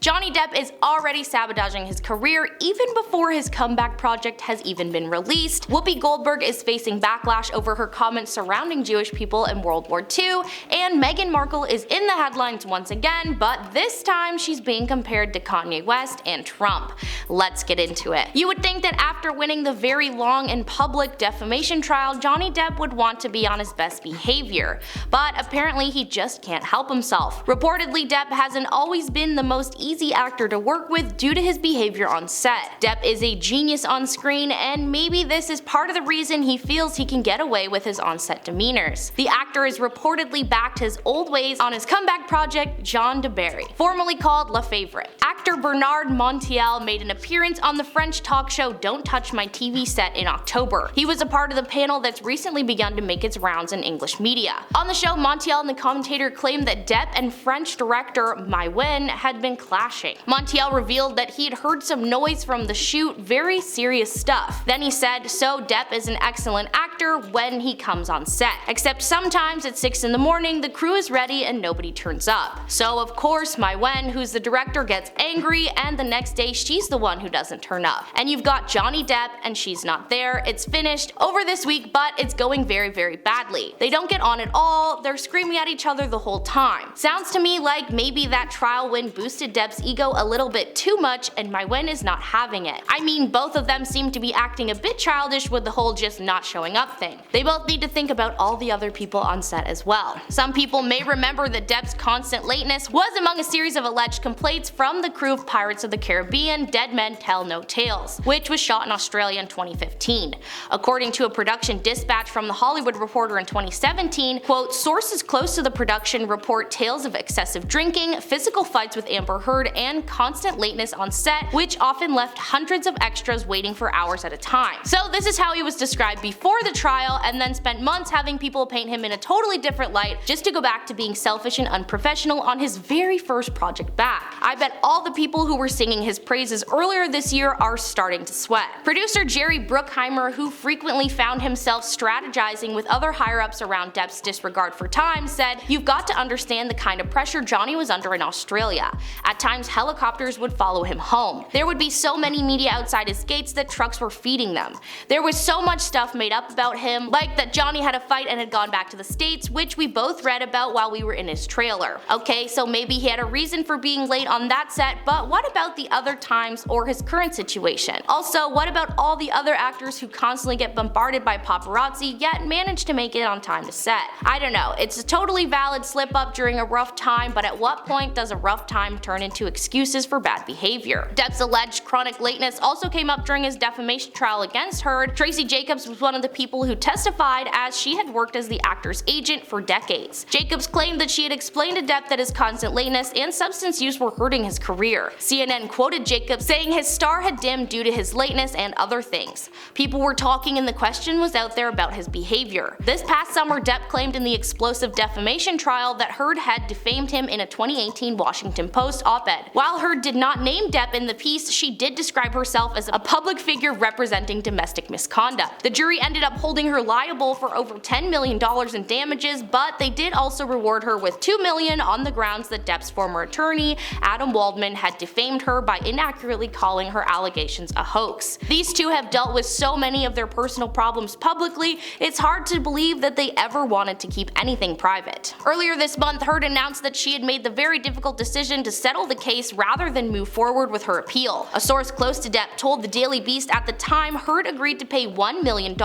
Johnny Depp is already sabotaging his career even before his comeback project has even been released. Whoopi Goldberg is facing backlash over her comments surrounding Jewish people in World War II, and Meghan Markle is in the headlines once again, but this time she's being compared to Kanye West and Trump. Let's get into it. You would think that after winning the very long and public defamation trial, Johnny Depp would want to be on his best behavior, but apparently he just can't help himself. Reportedly, Depp hasn't always been the most easy actor to work with due to his behavior on set. Depp is a genius on screen, and maybe this is part of the reason he feels he can get away with his on-set demeanors. The actor has reportedly backed his old ways on his comeback project, John de Barry, formerly called La Favorite. Actor Bernard Montiel made an appearance on the French talk show Don't Touch My TV Set in October. He was a part of the panel that's recently begun to make its rounds in English media. On the show, Montiel and the commentator claimed that Depp and French director Mai Wen had been clashing. Montiel revealed that he had heard some noise from the shoot, very serious stuff. Then he said, "So Depp is an excellent actor when he comes on set. Except sometimes at 6 in the morning the crew is ready and nobody turns up. So of course Mai Wen, who's the director, gets angry, and the next day she's the one who doesn't turn up. And you've got Johnny Depp and she's not there. It's finished over this week, but it's going very, very badly. They don't get on at all, they're screaming at each other the whole time. Sounds to me like maybe that trial win boosted Depp's ego a little bit too much and Mai Wen is not having it. I mean, both of them seem to be acting a bit childish with the whole just not showing up thing. They both need to think about all the other people on set as well." Some people may remember that Depp's constant lateness was among a series of alleged complaints from the crew of Pirates of the Caribbean Dead Men Tell No Tales, which was shot in Australia in 2015. According to a production dispatch from The Hollywood Reporter in 2017, quote, "Sources close to the production report tales of excessive drinking, physical fights with Amber Heard, and constant lateness on set, which often left hundreds of extras waiting for hours at a time." So this is how he was described before the trial, and then spent months having people paint him in a totally different light just to go back to being selfish and unprofessional on his very first project back. I bet all the people who were singing his praises earlier this year are starting to sweat. Producer Jerry Bruckheimer, who frequently found himself strategizing with other higher-ups around Depp's disregard for time, said, "You've got to understand the kind of pressure Johnny was under in Australia. At times helicopters would follow him home. There would be so many media outside his gates that trucks were feeding them. There was so much stuff made up about him, like that Johnny had a fight and had gone back to the States, which we both read about while we were in his trailer. Okay, so maybe he had a reason for being late on that set, but what about the other times or his current situation? Also, what about all the other actors who constantly get bombarded by paparazzi yet manage to make it on time to set? I don't know, it's a totally valid slip up during a rough time, but at what point does a rough time turn into excuses for bad behavior?" Depp's alleged chronic lateness also came up during his defamation trial against Heard. Tracy Jacobs was one of the people who testified, as she had worked as the actor's agent for decades. Jacobs claimed that she had explained to Depp that his constant lateness and substance use were hurting his career. CNN quoted Jacobs saying his star had dimmed due to his lateness and other things. People were talking and the question was out there about his behavior. This past summer, Depp claimed in the explosive defamation trial that Heard had defamed him in a 2018 Washington Post op-ed. While Heard did not name Depp in the piece, she did describe herself as a public figure representing domestic misconduct. The jury ended up holding her liable for over $10 million in damages, but they did also reward her with $2 million on the grounds that Depp's former attorney, Adam Waldman, had defamed her by inaccurately calling her allegations a hoax. These two have dealt with so many of their personal problems publicly, it's hard to believe that they ever wanted to keep anything private. Earlier this month, Heard announced that she had made the very difficult decision to settle the case rather than move forward with her appeal. A source close to Depp told the Daily Beast at the time Heard agreed to pay $1 million,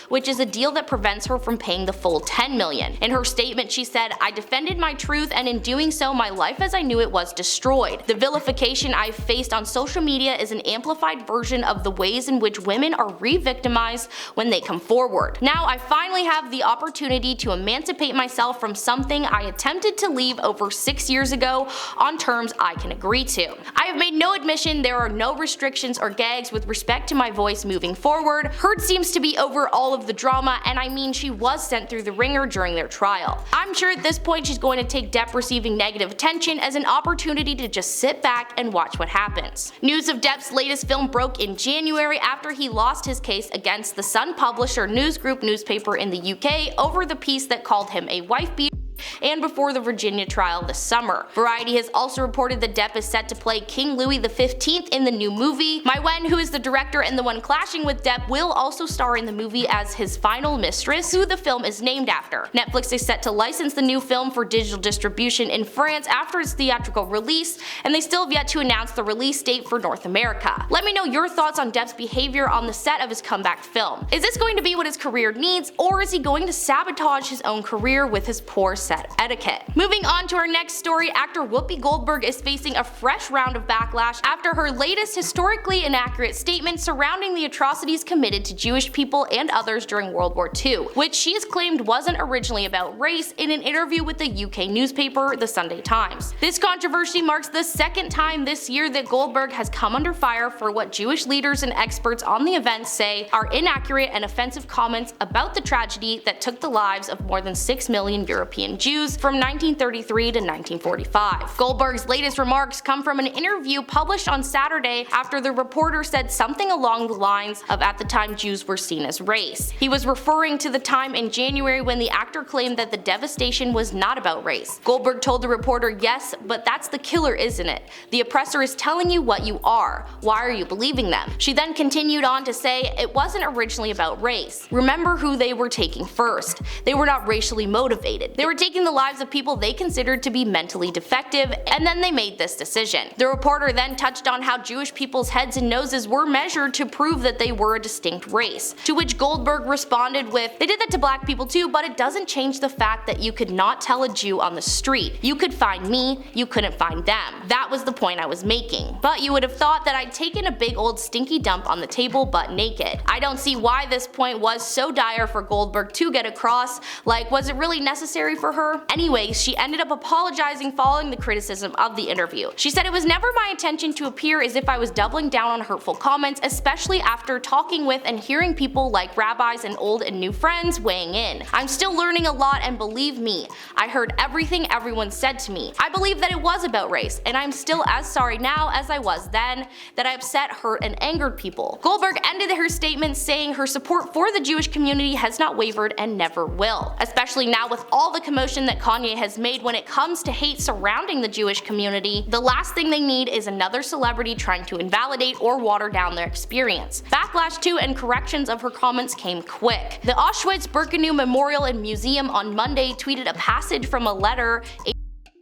which is a deal that prevents her from paying the full $10 million. In her statement, she said, "I defended my truth, and in doing so, my life as I knew it was destroyed. The vilification I've faced on social media is an amplified version of the ways in which women are re-victimized when they come forward. Now I finally have the opportunity to emancipate myself from something I attempted to leave over 6 years ago on terms I can agree to. I have made no admission there are no restrictions or gags with respect to my voice moving forward. Heard seems to be over all of the drama, and I mean she was sent through the ringer during their trial. I'm sure at this point she's going to take Depp receiving negative attention as an opportunity to just sit back and watch what happens." News of Depp's latest film broke in January after he lost his case against the Sun publisher News Group newspaper in the UK over the piece that called him a wife beater and before the Virginia trial this summer. Variety has also reported that Depp is set to play King Louis XV in the new movie. Mai Wen, who is the director and the one clashing with Depp, will also star in the movie as his final mistress, who the film is named after. Netflix is set to license the new film for digital distribution in France after its theatrical release, and they still have yet to announce the release date for North America. Let me know your thoughts on Depp's behavior on the set of his comeback film. Is this going to be what his career needs, or is he going to sabotage his own career with his poor set etiquette? Moving on to our next story, actor Whoopi Goldberg is facing a fresh round of backlash after her latest historically inaccurate statement surrounding the atrocities committed to Jewish people and others during World War II, which she has claimed wasn't originally about race in an interview with the UK newspaper, The Sunday Times. This controversy marks the second time this year that Goldberg has come under fire for what Jewish leaders and experts on the event say are inaccurate and offensive comments about the tragedy that took the lives of more than 6 million European Jews from 1933 to 1945. Goldberg's latest remarks come from an interview published on Saturday after the reporter said something along the lines of "at the time Jews were seen as race." He was referring to the time in January when the actor claimed that the devastation was not about race. Goldberg told the reporter, "Yes, but that's the killer, isn't it? The oppressor is telling you what you are. Why are you believing them?" She then continued on to say it wasn't originally about race. Remember who they were taking first. They were not racially motivated. They were taking the lives of people they considered to be mentally defective, and then they made this decision. The reporter then touched on how Jewish people's heads and noses were measured to prove that they were a distinct race, to which Goldberg responded with, "They did that to black people too, but it doesn't change the fact that you could not tell a Jew on the street. You could find me, you couldn't find them. That was the point I was making. But you would have thought that I'd taken a big old stinky dump on the table butt naked." I don't see why this point was so dire for Goldberg to get across. Like, was it really necessary for her? Anyways, she ended up apologizing following the criticism of the interview. She said, "It was never my intention to appear as if I was doubling down on hurtful comments, especially after talking with and hearing people like rabbis and old and new friends weighing in. I'm still learning a lot, and believe me, I heard everything everyone said to me. I believe that it was about race, and I'm still as sorry now as I was then that I upset, hurt, and angered people." Goldberg ended her statement saying her support for the Jewish community has not wavered and never will, especially now with all the commotion that Kanye has made when it comes to hate surrounding the Jewish community. The last thing they need is another celebrity trying to invalidate or water down their experience. Backlash to and corrections of her comments came quick. The Auschwitz-Birkenau Memorial and Museum on Monday tweeted a passage from a letter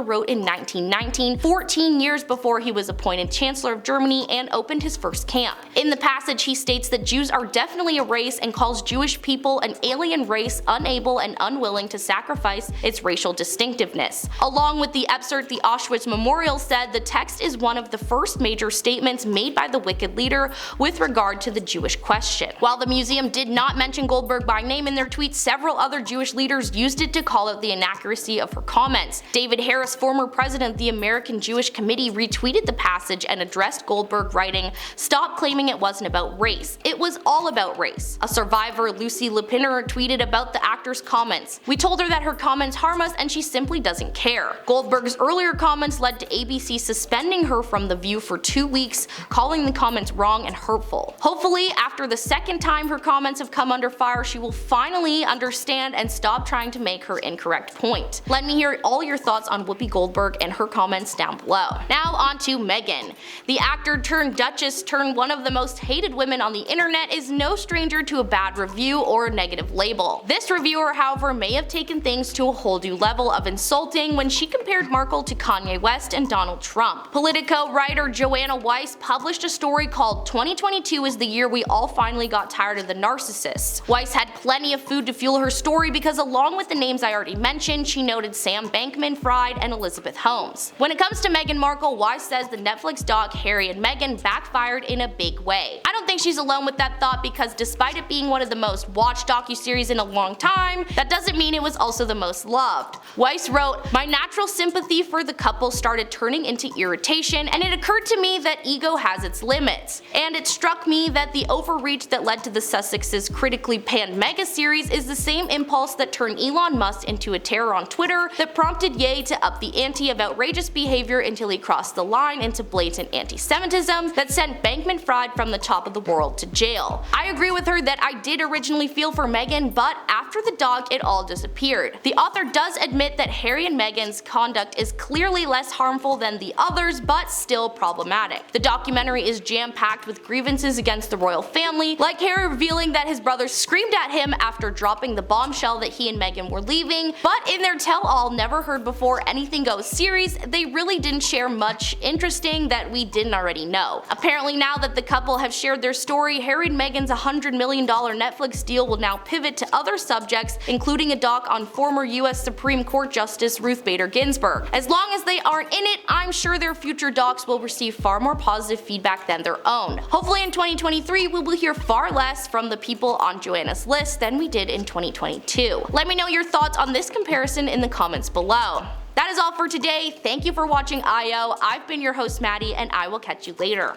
wrote in 1919, 14 years before he was appointed Chancellor of Germany and opened his first camp. In the passage, he states that Jews are definitely a race and calls Jewish people an alien race unable and unwilling to sacrifice its racial distinctiveness. Along with the excerpt, the Auschwitz Memorial said the text is one of the first major statements made by the wicked leader with regard to the Jewish question. While the museum did not mention Goldberg by name in their tweets, several other Jewish leaders used it to call out the inaccuracy of her comments. David Harris, former president of the American Jewish Committee, retweeted the passage and addressed Goldberg, writing, "Stop claiming it wasn't about race. It was all about race." A survivor, Lucy Lepiner, tweeted about the actor's comments. "We told her that her comments harm us and she simply doesn't care." Goldberg's earlier comments led to ABC suspending her from The View for 2 weeks, calling the comments wrong and hurtful. Hopefully, after the second time her comments have come under fire, she will finally understand and stop trying to make her incorrect point. Let me hear all your thoughts on Whoopi Goldberg and her comments down below. Now on to Meghan. The actor turned duchess turned one of the most hated women on the internet is no stranger to a bad review or a negative label. This reviewer, however, may have taken things to a whole new level of insulting when she compared Markle to Kanye West and Donald Trump. Politico writer Joanna Weiss published a story called "2022 is the year we all finally got tired of the narcissists." Weiss had plenty of food to fuel her story because along with the names I already mentioned, she noted Sam Bankman-Fried and Elizabeth Holmes. When it comes to Meghan Markle, Weiss says the Netflix doc Harry and Meghan backfired in a big way. I don't think she's alone with that thought because despite it being one of the most watched docuseries in a long time, that doesn't mean it was also the most loved. Weiss wrote, "My natural sympathy for the couple started turning into irritation, and it occurred to me that ego has its limits. And it struck me that the overreach that led to the Sussexes' critically panned mega series is the same impulse that turned Elon Musk into a terror on Twitter that prompted Ye to up up the ante of outrageous behavior until he crossed the line into blatant anti-Semitism that sent Bankman-Fried from the top of the world to jail. I agree with her that I did originally feel for Meghan, but after the dog, it all disappeared. The author does admit that Harry and Meghan's conduct is clearly less harmful than the others, but still problematic. The documentary is jam-packed with grievances against the royal family, like Harry revealing that his brother screamed at him after dropping the bombshell that he and Meghan were leaving, but in their tell-all Never Heard Before Anything Goes series, they really didn't share much interesting that we didn't already know. Apparently now that the couple have shared their story, Harry and Meghan's $100 million Netflix deal will now pivot to other subjects, including a doc on former US Supreme Court Justice Ruth Bader Ginsburg. As long as they aren't in it, I'm sure their future docs will receive far more positive feedback than their own. Hopefully in 2023 we will hear far less from the people on Joanna's list than we did in 2022. Let me know your thoughts on this comparison in the comments below. That is all for today. Thank you for watching IO. I've been your host Maddie, and I will catch you later.